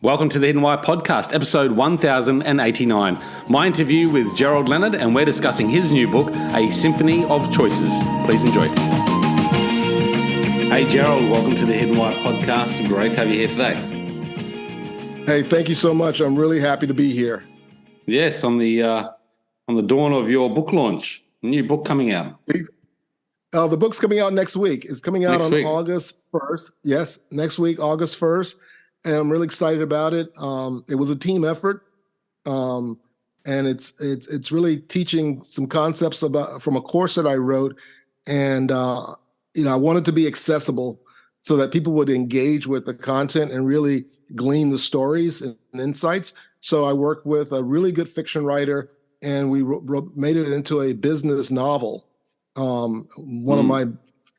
Welcome to the Hidden Why podcast, episode 1089. My interview with Gerald Leonard, and we're discussing his new book, A Symphony of Choices. Please enjoy. Hey, Gerald, welcome to the Hidden Why podcast. Great to have you here today. Hey, thank you so much. I'm really happy to be here. Yes, on the dawn of your book launch, new book coming out. The book's coming out next week. It's coming out on August 1st. Yes, next week, August 1st. And I'm really excited about it. It was a team effort, and it's really teaching some concepts from a course that I wrote, and I wanted to be accessible so that people would engage with the content and really glean the stories and insights. So I worked with a really good fiction writer, and we made it into a business novel. One of my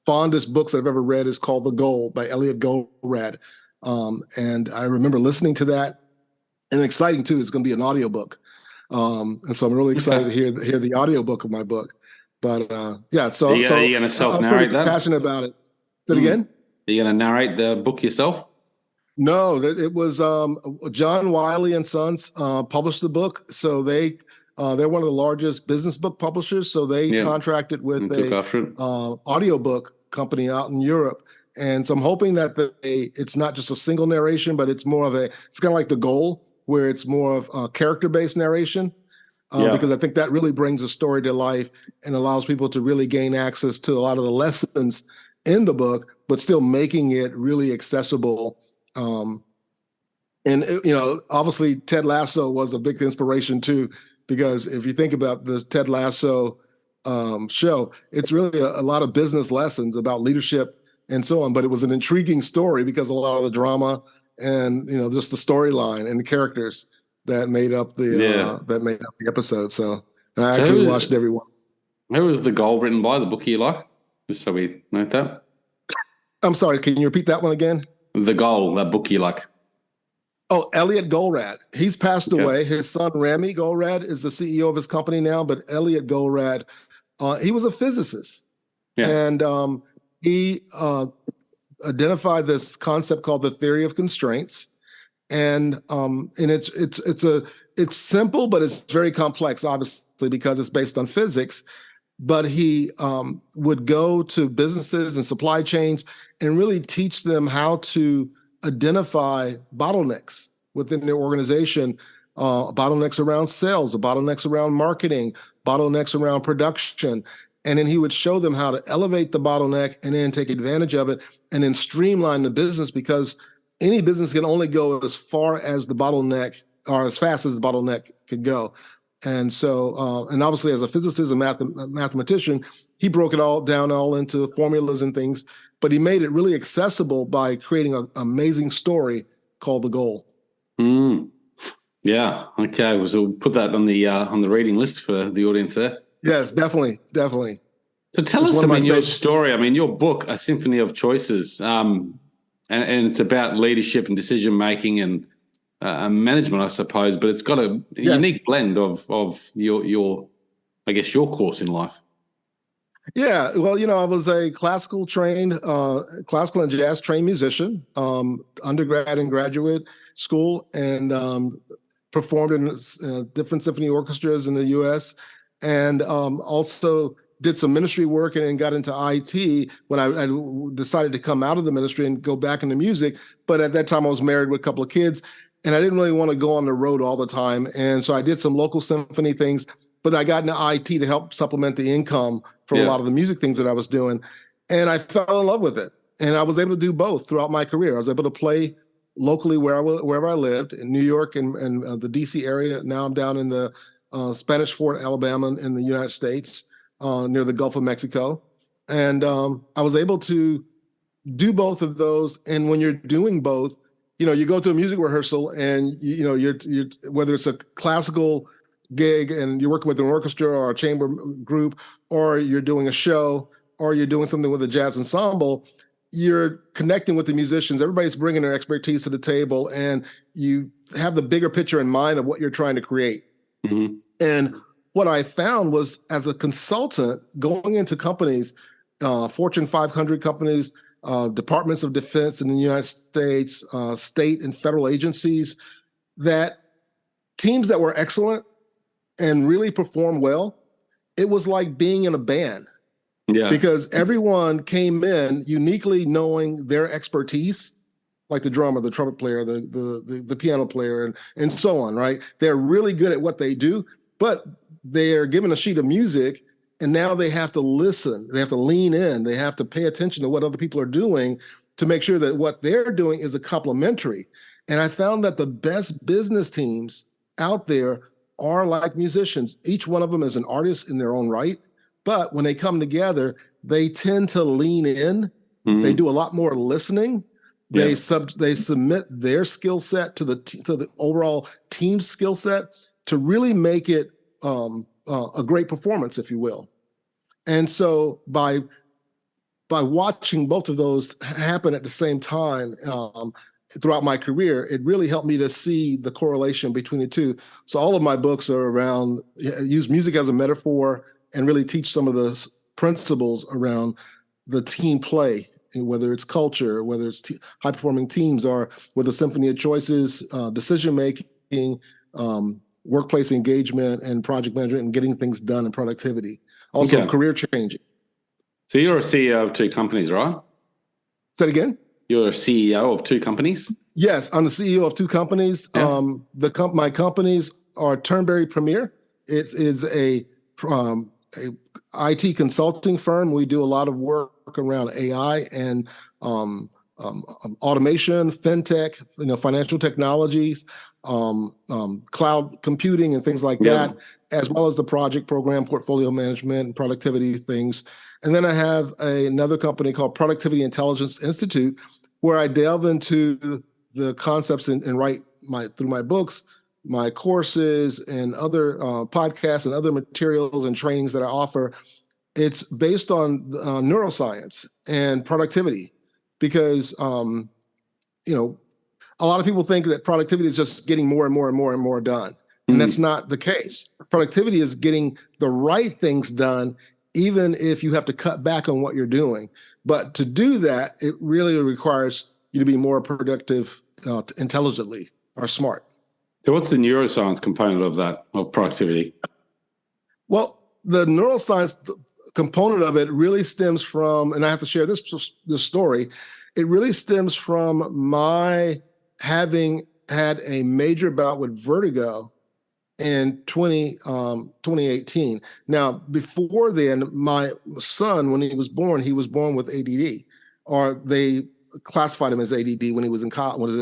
fondest books that I've ever read is called The Goal by Goldratt. And I remember listening to that, and exciting too, it's going to be an audiobook. And so I'm really excited to hear the audiobook of my book. But so you're going to self-narrate that? I'm passionate about it. Say it again? Are you going to narrate the book yourself? No, it was John Wiley and Sons published the book. So they're one of the largest business book publishers. So they contracted with a audiobook company out in Europe. And so I'm hoping that it's not just a single narration, but it's more of it's kind of like The Goal, where it's more of a character-based narration, because I think that really brings a story to life and allows people to really gain access to a lot of the lessons in the book, but still making it really accessible. Obviously Ted Lasso was a big inspiration too, because if you think about the Ted Lasso show, it's really a lot of business lessons about leadership and so on, but it was an intriguing story because a lot of the drama and just the storyline and the characters that made up the episode. So I actually watched every one. Who was The Goal written by? The book you like? Just so we note that. I'm sorry, can you repeat that one again? The Goal, that book you like. Oh, Elliot Goldratt. He's passed away. His son Rami Goldratt is the CEO of his company now, but Elliot Goldratt, he was a physicist, and he identified this concept called the theory of constraints, and it's simple, but it's very complex, obviously, because it's based on physics. But he would go to businesses and supply chains and really teach them how to identify bottlenecks within their organization, bottlenecks around sales, bottlenecks around marketing, bottlenecks around production. And then he would show them how to elevate the bottleneck and then take advantage of it and then streamline the business, because any business can only go as far as the bottleneck or as fast as the bottleneck could go. And so, and obviously as a physicist and mathematician, he broke it all down into formulas and things, but he made it really accessible by creating an amazing story called The Goal. Yeah. Okay. So we'll put that on the reading list for the audience there. Yes, definitely. So tell us about your story. I mean, your book, A Symphony of Choices, and it's about leadership and decision making and management, I suppose. But it's got a unique blend of your course in life. Yeah, well, I was a classical and jazz trained musician, undergrad and graduate school, and performed in different symphony orchestras in the U.S. And also did some ministry work and then got into IT when I decided to come out of the ministry and go back into music. But at that time I was married with a couple of kids, and I didn't really want to go on the road all the time. And so I did some local symphony things, but I got into IT to help supplement the income for a lot of the music things that I was doing. And I fell in love with it. And I was able to do both throughout my career. I was able to play locally wherever I lived, in New York and the DC area. Now I'm down in the Spanish Fort, Alabama, in the United States, near the Gulf of Mexico. And I was able to do both of those. And when you're doing both, you go to a music rehearsal and, you're whether it's a classical gig and you're working with an orchestra or a chamber group, or you're doing a show, or you're doing something with a jazz ensemble, you're connecting with the musicians. Everybody's bringing their expertise to the table, and you have the bigger picture in mind of what you're trying to create. Mm-hmm. And what I found was, as a consultant, going into companies, Fortune 500 companies, departments of defense in the United States, state and federal agencies, that teams that were excellent and really performed well, it was like being in a band. Yeah. Because everyone came in uniquely knowing their expertise, like the drummer, the trumpet player, the piano player, and so on, right? They're really good at what they do, but they're given a sheet of music, and now they have to listen. They have to lean in. They have to pay attention to what other people are doing to make sure that what they're doing is a complementary. And I found that the best business teams out there are like musicians. Each one of them is an artist in their own right. But when they come together, they tend to lean in. Mm-hmm. They do a lot more listening. They submit their skill set to the overall team skill set to really make it a great performance, if you will. And so by watching both of those happen at the same time throughout my career, it really helped me to see the correlation between the two. So all of my books are around, use music as a metaphor and really teach some of the principles around the team play, whether it's culture, whether it's high-performing teams, or with A Symphony of Choices, decision-making, workplace engagement, and project management, and getting things done and productivity. Also, career changing. So you're a CEO of 2 companies, right? Say it again? You're a CEO of 2 companies? Yes, I'm the CEO of 2 companies. Yeah. My companies are Turnberry Premiere. It is a IT consulting firm. We do a lot of work around AI and automation, fintech, financial technologies, cloud computing, and things like that, as well as the project program, portfolio management, and productivity things. And then I have another company called Productivity Intelligence Institute, where I delve into the concepts and write through my books, my courses, and other podcasts and other materials and trainings that I offer. It's based on neuroscience and productivity, because a lot of people think that productivity is just getting more and more and more and more done, and that's not the case. Productivity is getting the right things done, even if you have to cut back on what you're doing. But to do that, it really requires you to be more productive intelligently or smart. So what's the neuroscience component of that, of productivity? Well, the neuroscience component of it really stems from, and I have to share this story, it really stems from my having had a major bout with vertigo in 2018. Now, before then, my son, when he was born with ADD, or they classified him as ADD when he was in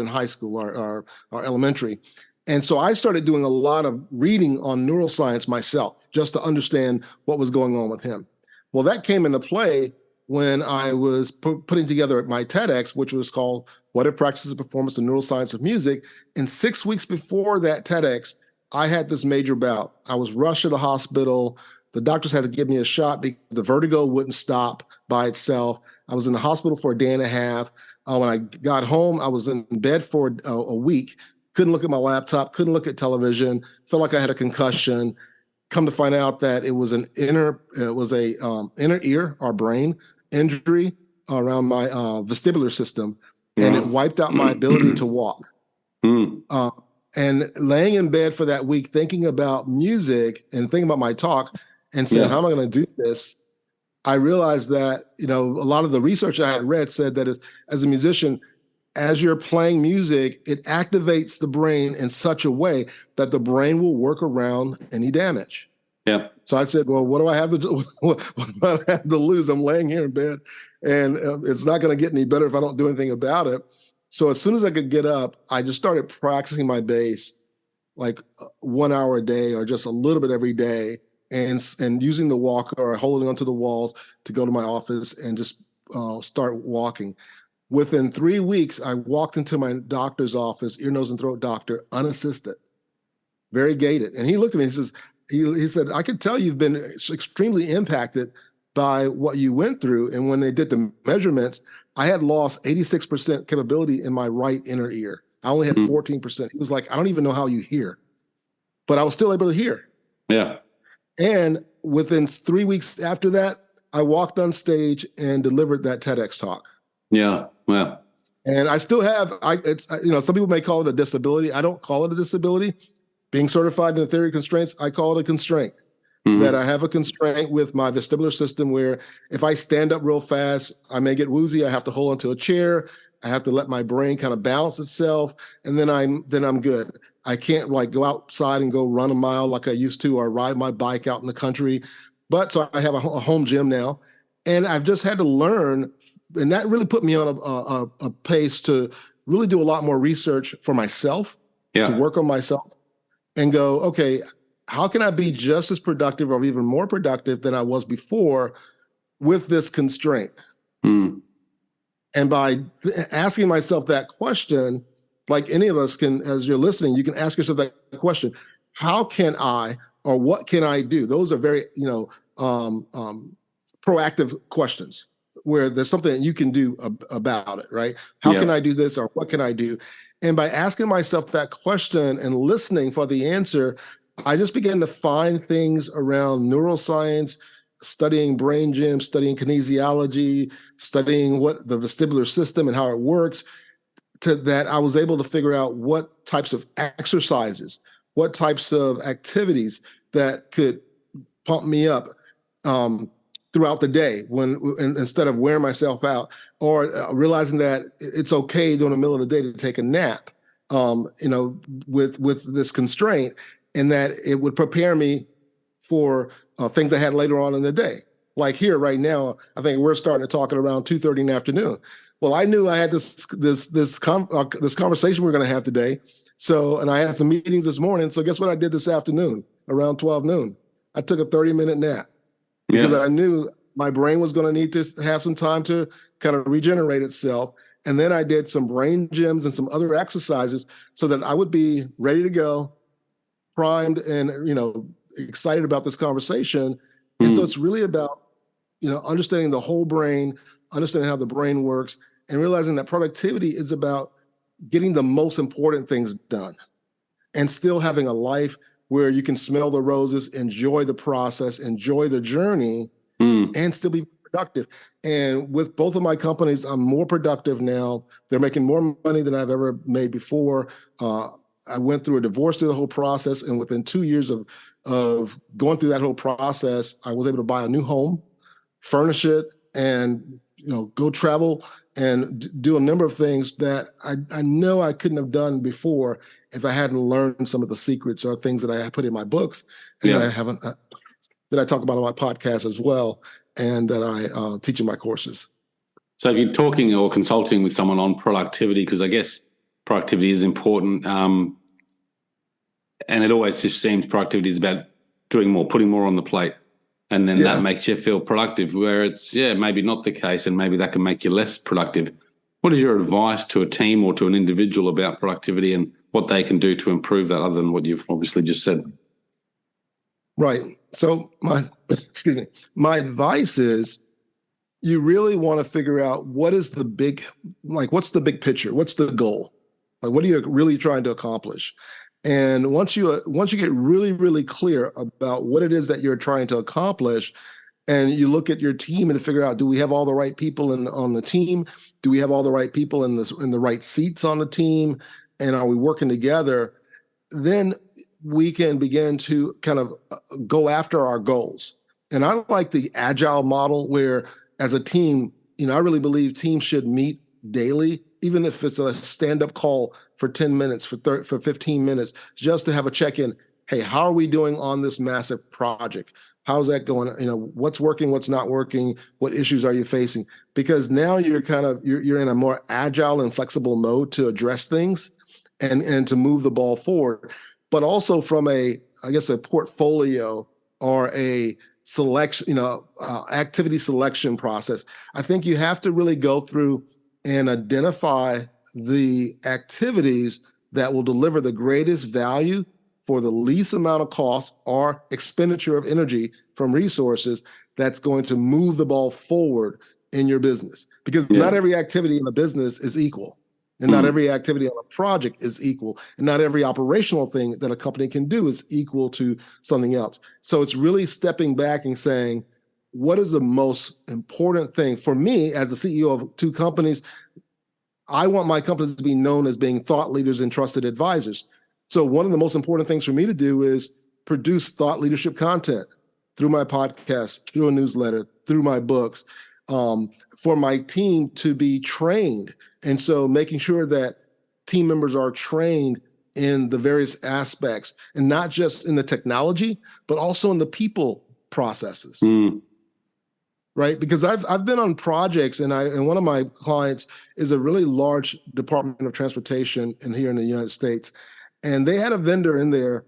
high school or elementary. And so I started doing a lot of reading on neuroscience myself, just to understand what was going on with him. Well, that came into play when I was putting together my TEDx, which was called What If Practices Performance and Neuroscience of Music. And 6 weeks before that TEDx, I had this major bout. I was rushed to the hospital. The doctors had to give me a shot because the vertigo wouldn't stop by itself. I was in the hospital for a day and a half. When I got home, I was in bed for a week. Couldn't look at my laptop, couldn't look at television, felt like I had a concussion. Come to find out that it was inner ear or brain injury around my vestibular system, and it wiped out my ability to walk. And laying in bed for that week, thinking about music and thinking about my talk and saying, how am I going to do this? I realized that, a lot of the research I had read said that as a musician, as you're playing music, it activates the brain in such a way that the brain will work around any damage. Yeah. So I said, well, what do I have to do? What do I have to lose? I'm laying here in bed, and it's not going to get any better if I don't do anything about it. So as soon as I could get up, I just started practicing my bass, like 1 hour a day or just a little bit every day, and using the walker or holding onto the walls to go to my office and just start walking. Within 3 weeks, I walked into my doctor's office, ear, nose, and throat doctor, unassisted, very gated. And he looked at me, he said, I could tell you've been extremely impacted by what you went through. And when they did the measurements, I had lost 86% capability in my right inner ear. I only had 14%. He was like, I don't even know how you hear, but I was still able to hear. Yeah. And within 3 weeks after that, I walked on stage and delivered that TEDx talk. Yeah. Well, And I still have, some people may call it a disability. I don't call it a disability. Being certified in the theory of constraints, I call it a constraint. That I have a constraint with my vestibular system where if I stand up real fast, I may get woozy. I have to hold onto a chair. I have to let my brain kind of balance itself, and then I'm good. I can't like go outside and go run a mile like I used to, or ride my bike out in the country. But so I have a home gym now, and I've just had to learn, and that really put me on a pace to really do a lot more research for myself, to work on myself, and go, okay, how can I be just as productive or even more productive than I was before with this constraint? And by asking myself that question, like any of us can, as you're listening, you can ask yourself that question: how can I, or what can I do? Those are very, proactive questions where there's something that you can do about it, right? How can I do this, or what can I do? And by asking myself that question and listening for the answer, I just began to find things around neuroscience, studying brain gyms, studying kinesiology, studying what the vestibular system and how it works, to that I was able to figure out what types of exercises, what types of activities that could pump me up throughout the day instead of wearing myself out, or realizing that it's okay during the middle of the day to take a nap, with this constraint, and that it would prepare me for things I had later on in the day. Like here right now, I think we're starting to talk at around 2:30 in the afternoon. Well, I knew I had this conversation we're going to have today. So, and I had some meetings this morning. So guess what I did this afternoon around 12 noon? I took a 30-minute nap because I knew my brain was going to need to have some time to kind of regenerate itself. And then I did some brain gyms and some other exercises so that I would be ready to go, primed and, excited about this conversation. And so it's really about, understanding the whole brain, understanding how the brain works, and realizing that productivity is about getting the most important things done and still having a life where you can smell the roses, enjoy the process, enjoy the journey, and still be productive. And with both of my companies, I'm more productive now. They're making more money than I've ever made before. I went through a divorce through the whole process, and within 2 years of going through that whole process, I was able to buy a new home, furnish it, and go travel and do a number of things that I know I couldn't have done before if I hadn't learned some of the secrets or things that I had put in my books, and that I talk about on my podcast as well, and that I teach in my courses. So if you're talking or consulting with someone on productivity, because I guess productivity is important, and it always just seems productivity is about doing more, putting more on the plate, and then that makes you feel productive, where it's maybe not the case, and maybe that can make you less productive. What is your advice to a team or to an individual about productivity and what they can do to improve that, other than what you've obviously just said? Right. So my advice is, you really want to figure out what's the big picture? What's the goal? Like, what are you really trying to accomplish? And once you get really, really clear about what it is that you're trying to accomplish, and you look at your team and figure out, do we have all the right people on the team? Do we have all the right people in the right seats on the team? And are we working together? Then we can begin to kind of go after our goals. And I like the agile model where, as a team, I really believe teams should meet daily, even if it's a stand-up call for 10 minutes, for 15 minutes, just to have a check-in. Hey, how are we doing on this massive project? How's that going? What's working, what's not working? What issues are you facing? Because now you're in a more agile and flexible mode to address things and to move the ball forward. But also from a portfolio or a selection, activity selection process, I think you have to really go through and identify the activities that will deliver the greatest value for the least amount of cost or expenditure of energy from resources, that's going to move the ball forward in your business. Because not every activity in a business is equal. And not every activity on a project is equal. And not every operational thing that a company can do is equal to something else. So it's really stepping back and saying, what is the most important thing for me as the CEO of two companies? I want my companies to be known as being thought leaders and trusted advisors. So one of the most important things for me to do is produce thought leadership content through my podcast, through a newsletter, through my books, for my team to be trained. And so making sure that team members are trained in the various aspects, and not just in the technology, but also in the people processes. Right? Because I've been on projects, and one of my clients is a really large Department of Transportation here in the United States. And they had a vendor in there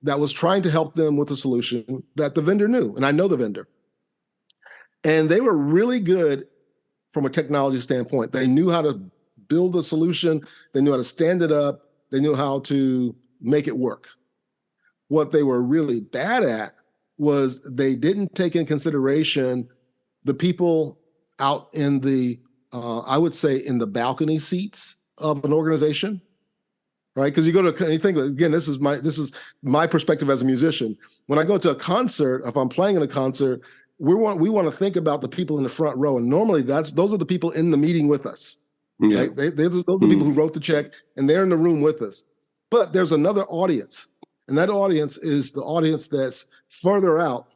that was trying to help them with a solution that the vendor knew. And I know the vendor. And they were really good from a technology standpoint. They knew how to build a solution. They knew how to stand it up. They knew how to make it work. What they were really bad at was they didn't take into consideration the people out in the, I would say, in the balcony seats of an organization, right? Because you go to, you think, again, this is my perspective as a musician. When I go to a concert, if I'm playing in a concert, we want to think about the people in the front row, and normally those are the people in the meeting with us. Yeah. Right? Those are the people who wrote the check, and they're in the room with us. But there's another audience, and that audience is the audience that's further out,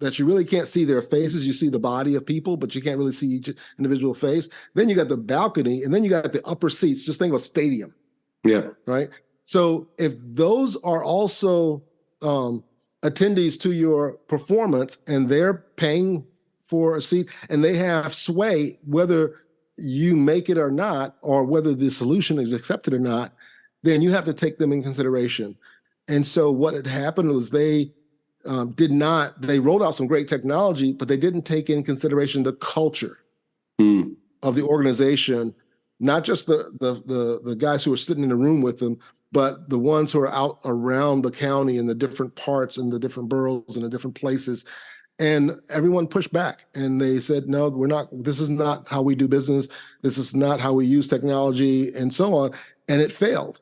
that you really can't see their faces. You see the body of people, but you can't really see each individual face. Then you got the balcony, and then you got the upper seats. Just think of a stadium. Yeah. Right? So if those are also attendees to your performance, and they're paying for a seat, and they have sway whether you make it or not, or whether the solution is accepted or not, then you have to take them in consideration. And so what had happened was they rolled out some great technology, but they didn't take in consideration the culture of the organization, not just the guys who were sitting in the room with them, but the ones who are out around the county in the different parts and the different boroughs and the different places. And everyone pushed back, and they said, no, this is not how we do business. This is not how we use technology, and so on. And it failed.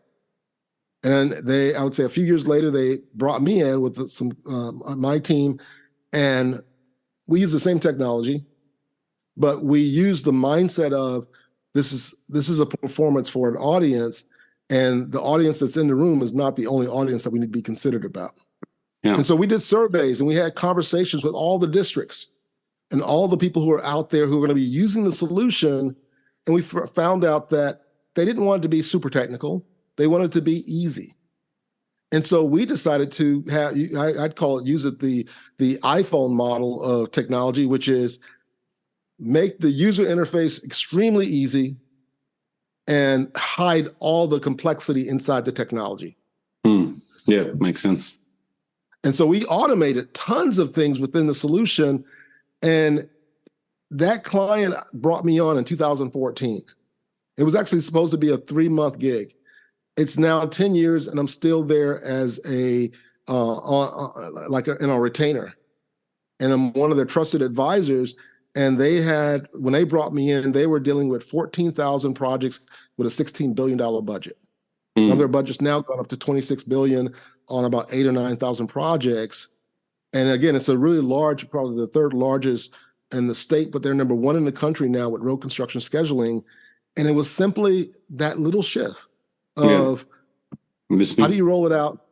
And I would say a few years later, they brought me in with my team, and we use the same technology, but we use the mindset of this is a performance for an audience, and the audience that's in the room is not the only audience that we need to be considered about. Yeah. And so we did surveys, and we had conversations with all the districts and all the people who are out there who are going to be using the solution. And we found out that they didn't want it to be super technical. They wanted it to be easy. And so we decided to use it the iPhone model of technology, which is make the user interface extremely easy and hide all the complexity inside the technology. Yeah, makes sense. And so we automated tons of things within the solution. And that client brought me on in 2014. It was actually supposed to be a 3-month gig. It's now 10 years, and I'm still there as in a retainer. And I'm one of their trusted advisors. And when they brought me in, they were dealing with 14,000 projects with a $16 billion budget. Now their budget's now gone up to $26 billion on about 8,000 or 9,000 projects. And again, it's a really large, probably the third largest in the state, but they're number 1 in the country now with road construction scheduling. And it was simply that little shift of how do you roll it out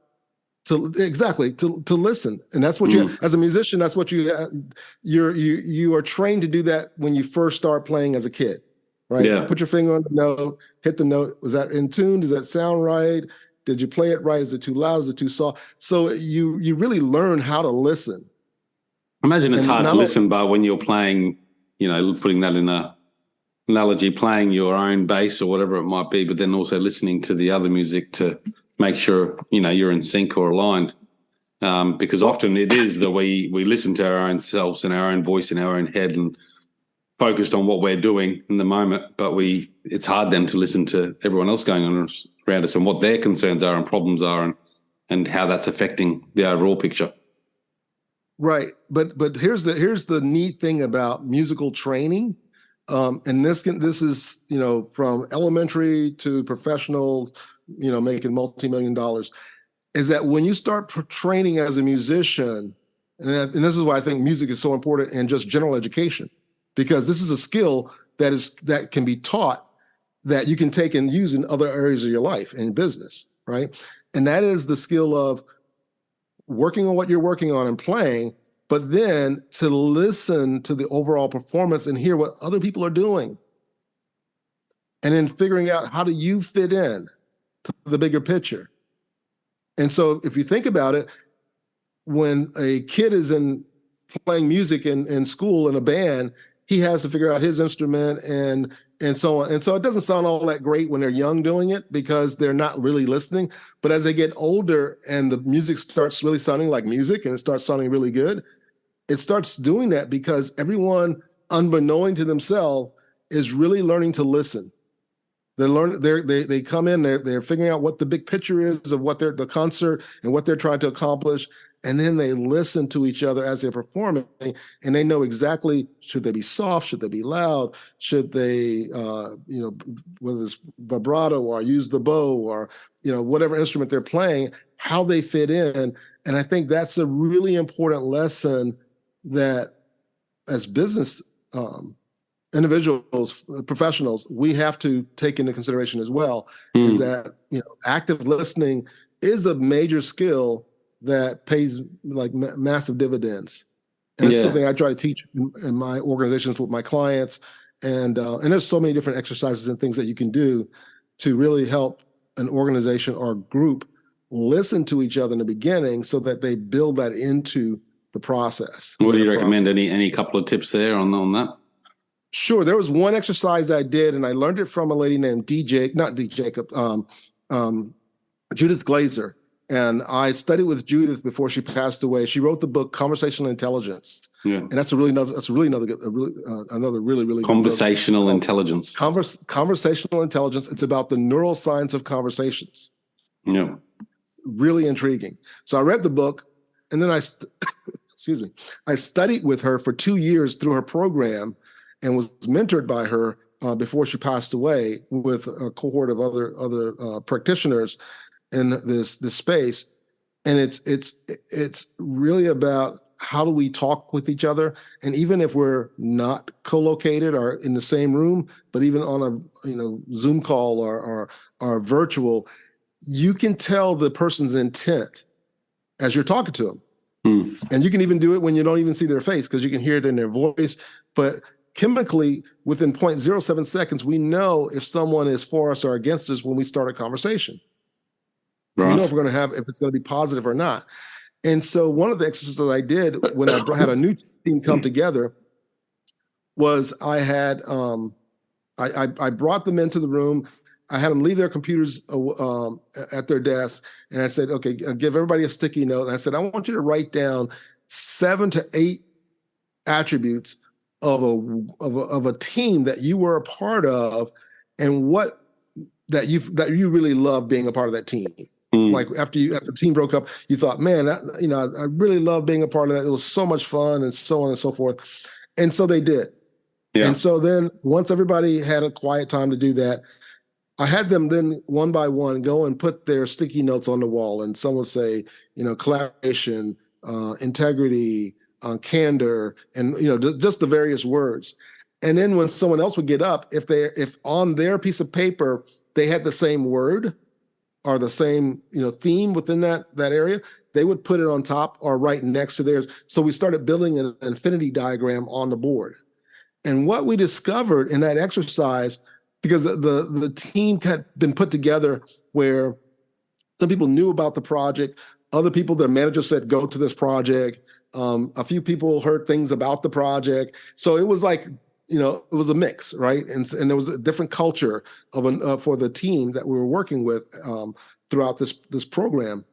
to listen. And that's what you, as a musician, that's what you are trained to do that when you first start playing as a kid, right? Yeah. Put your finger on the note, hit the note. Was that in tune? Does that sound right? Did you play it right? Is it too loud? Is it too soft? So you really learn how to listen. I imagine it's hard to listen, but when you're playing, putting that in a analogy, playing your own bass or whatever it might be, but then also listening to the other music to make sure, you're in sync or aligned. Because often it is that we listen to our own selves and our own voice in our own head and focused on what we're doing in the moment, but it's hard then to listen to everyone else going on around us and what their concerns are and problems are and how that's affecting the overall picture. Right. But here's the neat thing about musical training. And this is, from elementary to professional, making multi-million dollars, is that when you start training as a musician, And this is why I think music is so important in just general education, because this is a skill that can be taught, that you can take and use in other areas of your life and business, right? And that is the skill of working on what you're working on and playing, but then to listen to the overall performance and hear what other people are doing. And then figuring out, how do you fit in to the bigger picture? And so if you think about it, when a kid is playing music in school in a band, he has to figure out his instrument and so on. And so it doesn't sound all that great when they're young doing it, because they're not really listening. But as they get older and the music starts really sounding like music and it starts sounding really good, it starts doing that because everyone, unbeknown to themselves, is really learning to listen. They come in, they're figuring out what the big picture is of what the concert and what they're trying to accomplish. And then they listen to each other as they're performing, and they know exactly, should they be soft, should they be loud, should they, whether it's vibrato or use the bow or, whatever instrument they're playing, how they fit in. And I think that's a really important lesson that as business individuals, professionals, we have to take into consideration as well, is that, active listening is a major skill that pays like massive dividends. And it's something I try to teach in my organizations with my clients. And there's so many different exercises and things that you can do to really help an organization or group listen to each other in the beginning so that they build that into the process. What do you recommend? Any couple of tips there on that? Sure. There was one exercise I did, and I learned it from a lady named Judith Glazer. And I studied with Judith before she passed away. She wrote the book Conversational Intelligence. Yeah. And that's really good, another really good Conversational Intelligence. Conversational Intelligence. It's about the neuroscience of conversations. Yeah. Really intriguing. So I read the book, and then I studied with her for 2 years through her program, and was mentored by her before she passed away, with a cohort of other practitioners in this space. And it's really about, how do we talk with each other? And even if we're not co-located or in the same room, but even on a Zoom call or virtual, you can tell the person's intent as you're talking to them. And you can even do it when you don't even see their face, because you can hear it in their voice. But chemically, within 0.07 seconds, we know if someone is for us or against us when we start a conversation. Right. We know if it's going to be positive or not. And so one of the exercises I did when I had a new team come together was I had I brought them into the room. I had them leave their computers at their desk, and I said, okay, I'll give everybody a sticky note. And I said, I want you to write down 7 to 8 attributes of a team that you were a part of, and that you really love being a part of that team. Like after the team broke up, you thought, man, I really love being a part of that. It was so much fun, and so on and so forth. And so they did. Yeah. And so then once everybody had a quiet time to do that, I had them then one by one go and put their sticky notes on the wall. And some would say, collaboration, integrity, candor, and just the various words. And then when someone else would get up, if on their piece of paper they had the same word or the same theme within that area, they would put it on top or right next to theirs. So we started building an infinity diagram on the board. And what we discovered in that exercise, because the team had been put together where some people knew about the project, other people, their manager said, go to this project. A few people heard things about the project. So it was like, it was a mix, right? And there was a different culture for the team that we were working with throughout this program.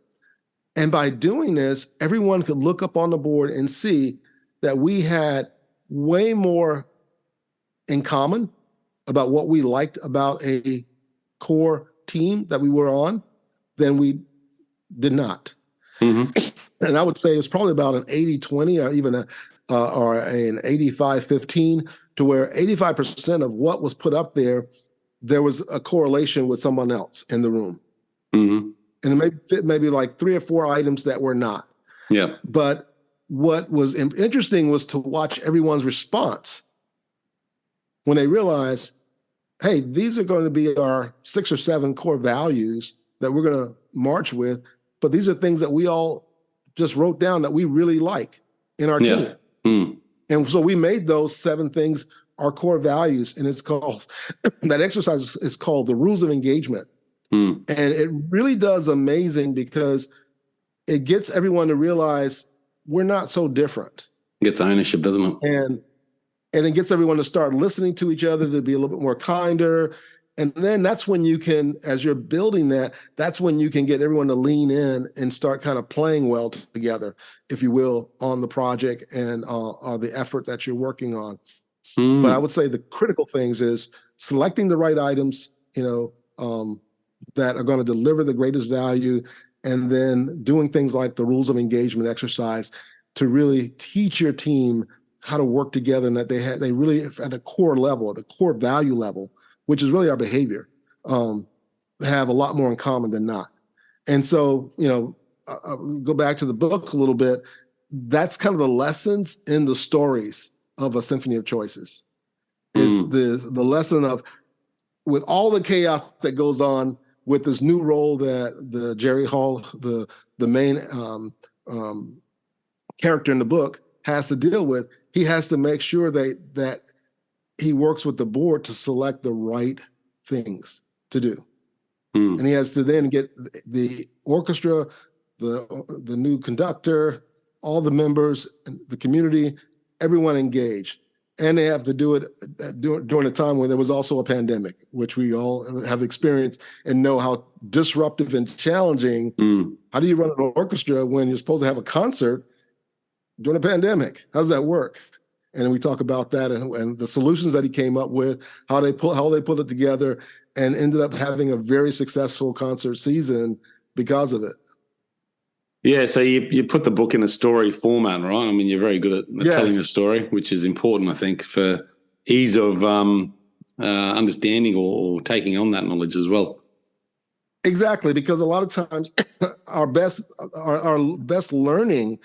And by doing this, everyone could look up on the board and see that we had way more in common about what we liked about a core team that we were on than we did not. Mm-hmm. And I would say it's probably about an 80-20 or even an 85-15, to where 85% of what was put up there was a correlation with someone else in the room. Mm-hmm. And it may fit maybe like 3 or 4 items that were not. Yeah. But what was interesting was to watch everyone's response when they realized, hey, these are going to be our 6 or 7 core values that we're going to march with, but these are things that we all just wrote down that we really like in our team. And so we made those 7 things our core values, and it's called, that exercise is called the rules of engagement. And it really does amazing because it gets everyone to realize we're not so different. It gets ownership, doesn't it? And it gets everyone to start listening to each other, to be a little bit more kinder. And then that's when you can, as you're building that, that's when you can get everyone to lean in and start kind of playing well together, if you will, on the project and the effort that you're working on. But I would say the critical things is selecting the right items, that are going to deliver the greatest value, and then doing things like the rules of engagement exercise to really teach your team how to work together, and that they really, at a core level, at the core value level, which is really our behavior, have a lot more in common than not. And so, I'll go back to the book a little bit. That's kind of the lessons in the stories of A Symphony of Choices. It's the lesson of, with all the chaos that goes on with this new role that the Jerry Hall, the main character in the book, has to deal with, he has to make sure that he works with the board to select the right things to do. And he has to then get the orchestra, the new conductor, all the members, the community, everyone engaged. And they have to do it during a time when there was also a pandemic, which we all have experienced and know how disruptive and challenging. How do you run an orchestra when you're supposed to have a concert during a pandemic? How does that work? And we talk about that and the solutions that he came up with, how they put it together, and ended up having a very successful concert season because of it. Yeah, so you put the book in a story format, right? I mean, you're very good at telling a story, which is important, I think, for ease of understanding or taking on that knowledge as well. Exactly, because a lot of times our best learning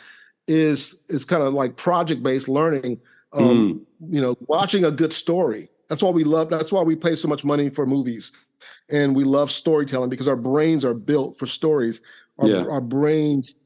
is kind of like project-based learning. Watching a good story. That's why we love. That's why we pay so much money for movies, and we love storytelling, because our brains are built for stories. Our brains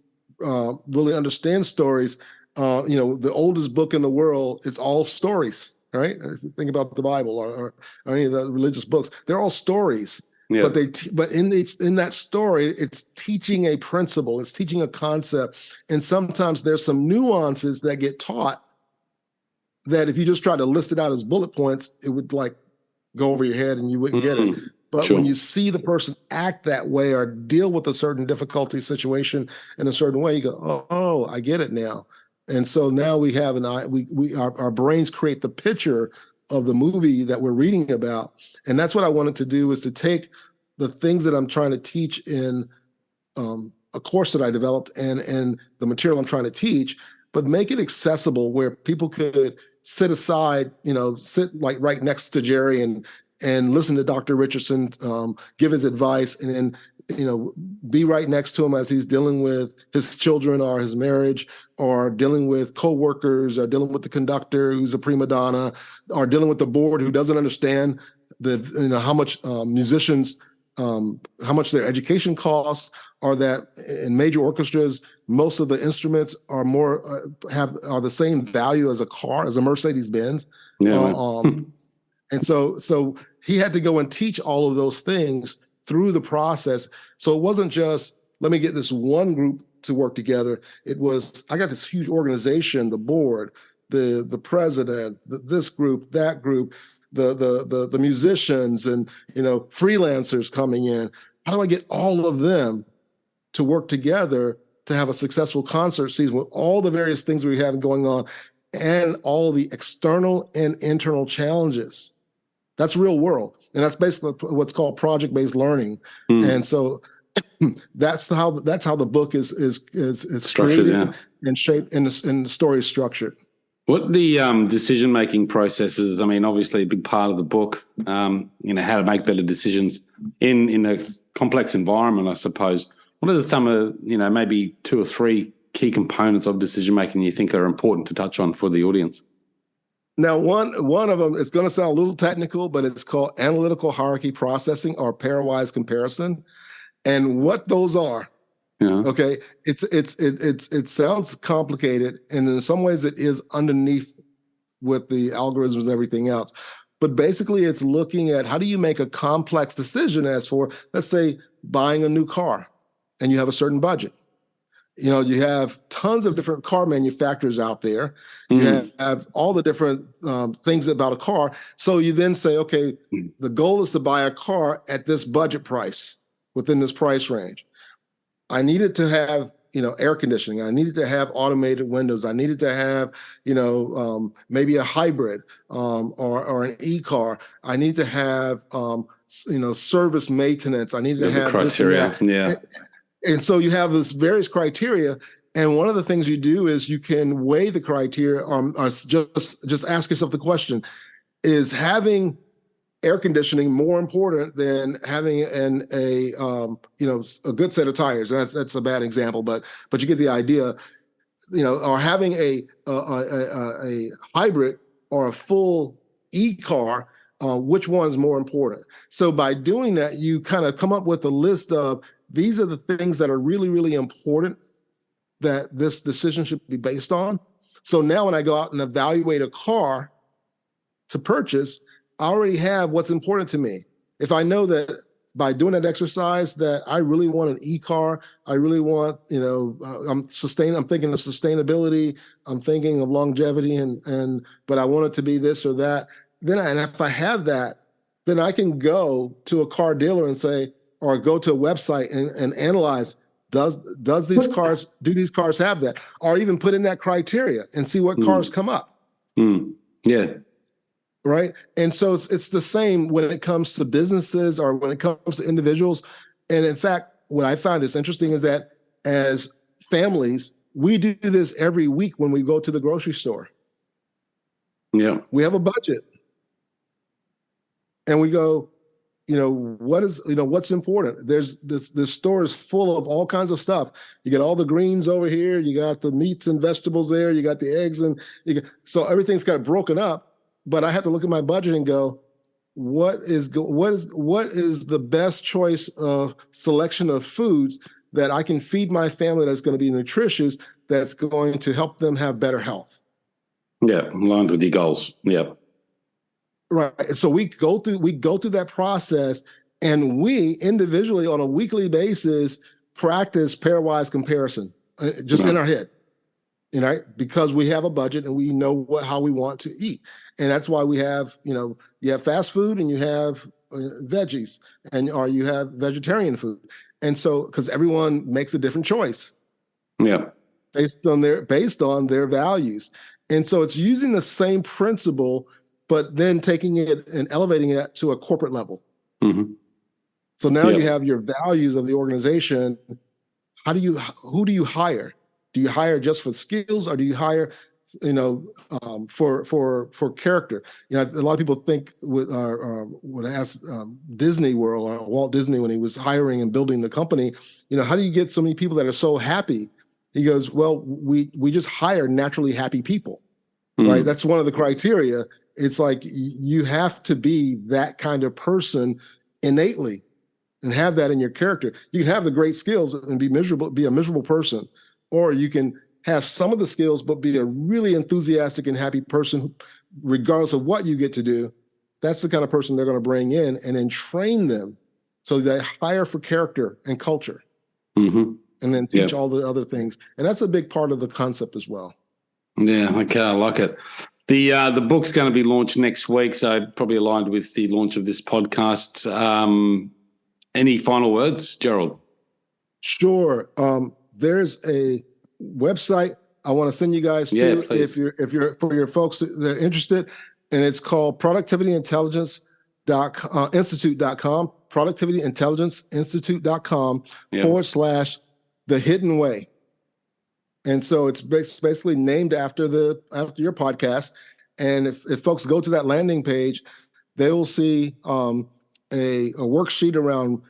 really understand stories. The oldest book in the world, it's all stories, right? If you think about the Bible or any of the religious books, they're all stories. Yeah. But in that story, it's teaching a principle, it's teaching a concept, and sometimes there's some nuances that get taught that if you just try to list it out as bullet points, it would like go over your head and you wouldn't get it. But when you see the person act that way or deal with a certain difficulty situation in a certain way, you go, oh, I get it now. And so now we have our brains create the picture of the movie that we're reading about. And that's what I wanted to do, is to take the things that I'm trying to teach in a course that I developed and the material I'm trying to teach, but make it accessible where people could sit aside, sit like right next to Jerry and listen to Dr. Richardson give his advice, and then, be right next to him as he's dealing with his children or his marriage, or dealing with coworkers, or dealing with the conductor who's a prima donna, or dealing with the board who doesn't understand how much musicians, how much their education costs, or that in major orchestras, most of the instruments are are the same value as a Mercedes-Benz. Yeah, and so he had to go and teach all of those things through the process. So it wasn't just, let me get this one group to work together. It was, I got this huge organization, the board, the president, this group, that group, the musicians, and freelancers coming in. How do I get all of them to work together to have a successful concert season with all the various things we have going on and all the external and internal challenges? That's real world. And that's basically what's called project-based learning. And so that's how the book is structured, and shaped, and the story is structured. What the decision-making processes, I mean, obviously a big part of the book, how to make better decisions in a complex environment, I suppose. What are some of, maybe 2 or 3 key components of decision making you think are important to touch on for the audience? Now, one of them, it's going to sound a little technical, but it's called analytical hierarchy processing, or pairwise comparison. And what those are, okay, it sounds complicated, and in some ways it is underneath with the algorithms and everything else. But basically, it's looking at how do you make a complex decision as for, let's say, buying a new car, and you have a certain budget. You have tons of different car manufacturers out there. You have all the different things about a car. So you then say, okay, the goal is to buy a car at this budget price, within this price range. I needed to have, air conditioning. I needed to have automated windows. I needed to have, maybe a hybrid or an e-car. I need to have, service maintenance. I needed to have criteria. This and that. And so you have this various criteria, and one of the things you do is you can weigh the criteria, or just ask yourself the question: is having air conditioning more important than having a good set of tires? And that's a bad example, but you get the idea. Or having a hybrid or a full e-car. Which one's more important? So by doing that, you kind of come up with a list of, these are the things that are really, really important that this decision should be based on. So now when I go out and evaluate a car to purchase, I already have what's important to me. If I know that by doing that exercise that I really want an e-car, I really want, I'm thinking of sustainability, I'm thinking of longevity, but I want it to be this or that. And if I have that, then I can go to a car dealer and say, or go to a website and analyze, do these cars have that? Or even put in that criteria and see what cars come up. Yeah. Right. And so it's the same when it comes to businesses or when it comes to individuals. And in fact, what I found is interesting is that as families, we do this every week when we go to the grocery store. Yeah. We have a budget. And we go, what's important? There's this store is full of all kinds of stuff. You get all the greens over here, you got the meats and vegetables there, you got the eggs, so everything's kind of broken up. But I have to look at my budget and go, what is the best choice of selection of foods that I can feed my family that's going to be nutritious, that's going to help them have better health? Yeah, aligned with your goals. Yeah. Right. So we go through that process, and we individually on a weekly basis practice pairwise comparison just in our head, because we have a budget and we know how we want to eat. And that's why we have, you have fast food and you have veggies, or you have vegetarian food. And so, because everyone makes a different choice. Yeah. Based on their values. And so it's using the same principle, but then taking it and elevating it to a corporate level. Mm-hmm. So now you have your values of the organization. Who do you hire? Do you hire just for skills, or do you hire, for character? A lot of people think would ask Disney World or Walt Disney when he was hiring and building the company, how do you get so many people that are so happy? He goes, well, we just hire naturally happy people, right? That's one of the criteria. It's like you have to be that kind of person innately and have that in your character. You can have the great skills and be a miserable person, or you can have some of the skills but be a really enthusiastic and happy person, regardless of what you get to do. That's the kind of person they're going to bring in and then train them so they hire for character and culture, and then teach all the other things. And that's a big part of the concept as well. Yeah, okay, I like it. The book's going to be launched next week, so probably aligned with the launch of this podcast. Any final words, Gerald? Sure. There's a website I want to send you guys to if you're for your folks that are interested, and it's called productivityintelligence.institute.com, productivityintelligence.institute.com /The Hidden Way. And so it's basically named after your podcast. And if folks go to that landing page, they will see a worksheet around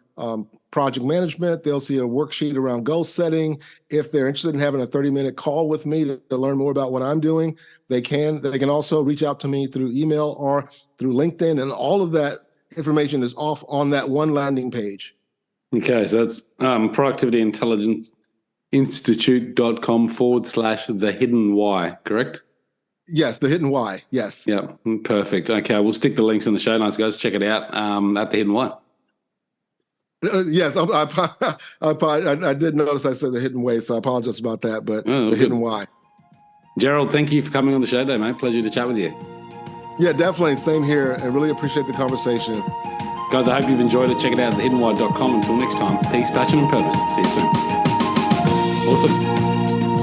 project management. They'll see a worksheet around goal setting. If they're interested in having a 30-minute call with me to learn more about what I'm doing, they can. They can also reach out to me through email or through LinkedIn, and all of that information is off on that one landing page. Okay, so that's productivityintelligence.com/the hidden why, correct? Yes, the hidden why. Yes. Yeah, perfect. Okay, we'll stick the links in the show notes, guys. Check it out at the hidden why. Yes, I did notice I said the hidden way, so I apologize about that, but the hidden why. Gerald, thank you for coming on the show today, mate. Pleasure to chat with you. Yeah, definitely. Same here. I really appreciate the conversation. Guys, I hope you've enjoyed it. Check it out at thehiddenwhy.com. Until next time, peace, passion, and purpose. See you soon. Awesome.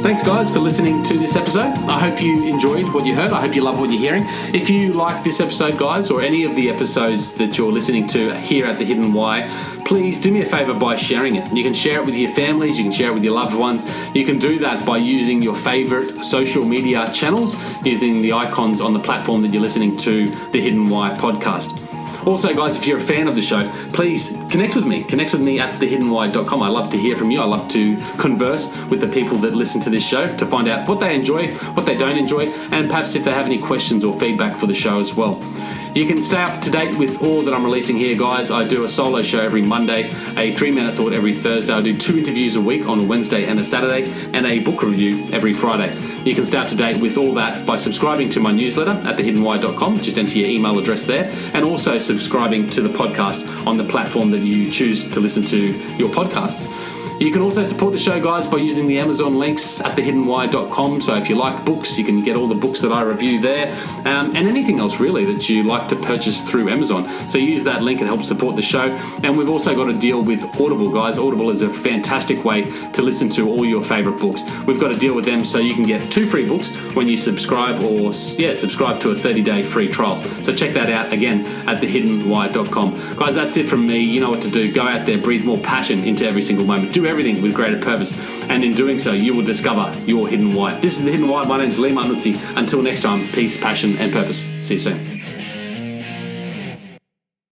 Thanks, guys, for listening to this episode. I hope you enjoyed what you heard. I hope you love what you're hearing. If you like this episode, guys, or any of the episodes that you're listening to here at The Hidden Why, please do me a favor by sharing it. You can share it with your families. You can share it with your loved ones. You can do that by using your favorite social media channels, using the icons on the platform that you're listening to The Hidden Why podcast. Also, guys, if you're a fan of the show, please connect with me. Connect with me at thehiddenwhy.com. I love to hear from you. I love to converse with the people that listen to this show to find out what they enjoy, what they don't enjoy, and perhaps if they have any questions or feedback for the show as well. You can stay up to date with all that I'm releasing here, guys. I do a solo show every Monday, a 3-minute thought every Thursday. I do 2 interviews a week on a Wednesday and a Saturday, and a book review every Friday. You can stay up to date with all that by subscribing to my newsletter at thehiddenwhy.com. Just enter your email address there, and also subscribing to the podcast on the platform that you choose to listen to your podcasts. You can also support the show, guys, by using the Amazon links at thehiddenwhy.com. So if you like books, you can get all the books that I review there, and anything else really that you like to purchase through Amazon. So use that link, it helps support the show. And we've also got a deal with Audible, guys. Audible is a fantastic way to listen to all your favorite books. We've got a deal with them so you can get 2 free books when you subscribe subscribe to a 30-day free trial. So check that out again at thehiddenwhy.com. Guys, that's it from me. You know what to do. Go out there, breathe more passion into every single moment. Do everything with greater purpose, and in doing so you will discover your hidden why. This is The Hidden Why. My name's Lee Martinuzzi. Until next time, peace, passion, and purpose. See you soon.